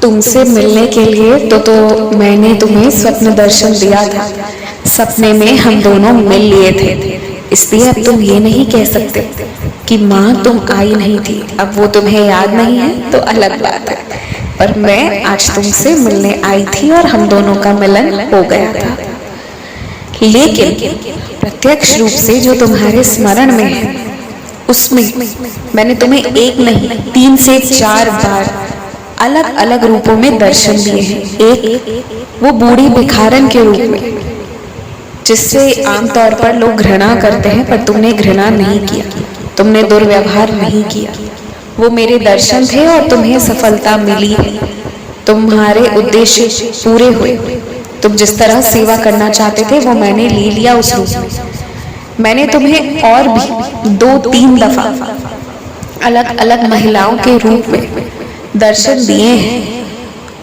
तुमसे मिलने के लिए तो मैंने तुम्हें स्वप्न दर्शन दिया था। सपने में हम दोनों मिल लिए थे, इसलिए अब तुम ये नहीं कह सकते कि माँ तुम आई नहीं थी। अब वो तुम्हें याद नहीं है तो अलग बात है, पर मैं आज तुमसे मिलने आई थी और हम दोनों का मिलन हो गया था। लेकिन प्रत्यक्ष रूप से जो तुम्हारे स्मरण में है, उसमें मैंने तुम्हें एक नहीं 3 से 4 बार अलग अलग रूपों में दर्शन दिए हैं। एक वो बूढ़ी भिखारन के रूप में, जिससे आमतौर पर लोग घृणा करते हैं, पर तुमने घृणा नहीं किया, तुमने दुर्व्यवहार नहीं किया। वो मेरे दर्शन थे और तुम्हें सफलता मिली है, तुम्हारे उद्देश्य पूरे हुए। तुम जिस तरह सेवा करना चाहते थे वो मैंने ले लिया उस रूप में। मैंने तुम्हें और भी 2-3 दफा अलग अलग महिलाओं के रूप में दर्शन दिए हैं,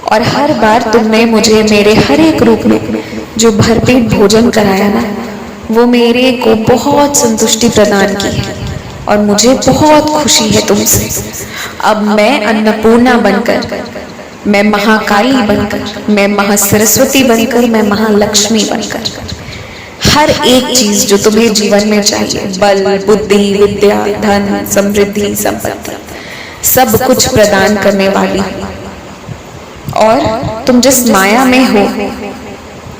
और हर बार तुमने मुझे मेरे हर एक रूप में जो भरपेट भोजन कराया ना, वो मेरे को बहुत संतुष्टि प्रदान की है और मुझे बहुत खुशी है तुमसे। अब मैं अन्नपूर्णा बनकर, मैं महाकाली बनकर, मैं महासरस्वती बनकर, मैं महालक्ष्मी बनकर हर एक चीज जो तुम्हें जीवन में चाहिए, बल, बुद्धि, विद्या, धन, समृद्धि, संपत्ति, सब कुछ प्रदान करने वाली। और तुम जिस माया में हो,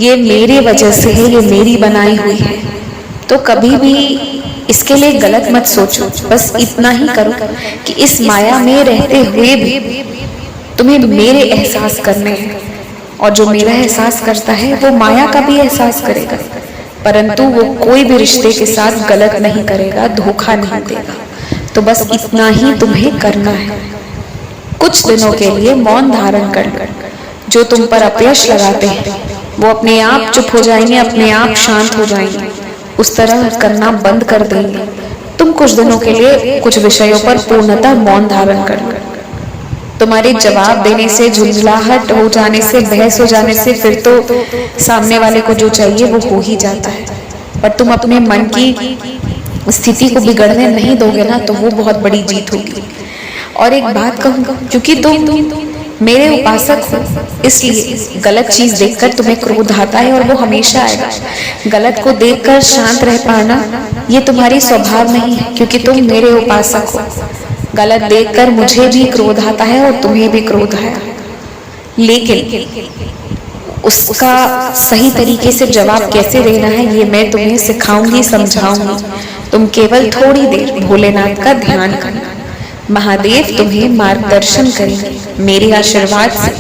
ये मेरी वजह से है, ये मेरी बनाई हुई है। तो कभी भी इसके लिए गलत मत सोचो, बस इतना ही करो कि इस माया में रहते हुए भी तुम्हें मेरे एहसास करने हैं, और जो मेरा एहसास करता है वो माया का भी एहसास करेगा, परंतु वो कोई भी रिश्ते के साथ गलत नहीं करेगा, धोखा नहीं देगा। तो बस इतना ही तुम्हें करना है। कुछ दिनों के लिए मौन धारण कर लो। जो तुम पर अपयश लगाते हैं वो अपने आप चुप हो जाएंगे, अपने आप शांत हो जाएंगे, उस तरह करना बंद कर देंगे। तुम कुछ दिनों के लिए कुछ विषयों पर पूर्णतः मौन धारण कर लो। तुम्हारे जवाब देने से, झुंझलाहट हो जाने से, बहस हो जाने से फिर तो सामने वाले को जो चाहिए वो हो ही जाता है, पर तुम अपने मन की स्थिति को बिगड़ने नहीं दोगे ना, तो वो बहुत बड़ी जीत होगी। और एक बात कहूँ, क्योंकि तुम मेरे उपासक हो, इसलिए गलत चीज देखकर तुम्हें क्रोध आता है और वो हमेशा आएगा। गलत को देखकर शांत रह पाना ये तुम्हारी स्वभाव नहीं है, क्योंकि तुम मेरे उपासक हो। गलत देखकर मुझे भी क्रोध आता है और तुम्हें भी क्रोध आया, लेकिन उसका सही तरीके से जवाब कैसे देना है ये मैं तुम्हें सिखाऊंगी, समझाऊंगी। तुम केवल थोड़ी देर भोलेनाथ का ध्यान करना, महादेव तुम्हें मार्गदर्शन करेंगे। मेरे आशीर्वाद से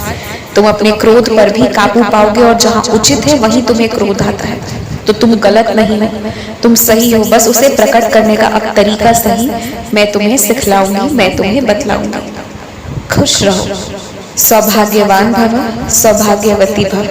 तुम अपने क्रोध पर भी काबू पाओगे, और जहाँ उचित है वहीं तुम्हें क्रोध आता है तो तुम गलत नहीं हो, तुम सही हो। बस उसे प्रकट करने का अब तरीका सही मैं तुम्हें सिखलाऊंगी, मैं तुम्हें बतलाऊंगी। खुश रहो, सौभाग्यवान भव, सौभाग्यवती भव।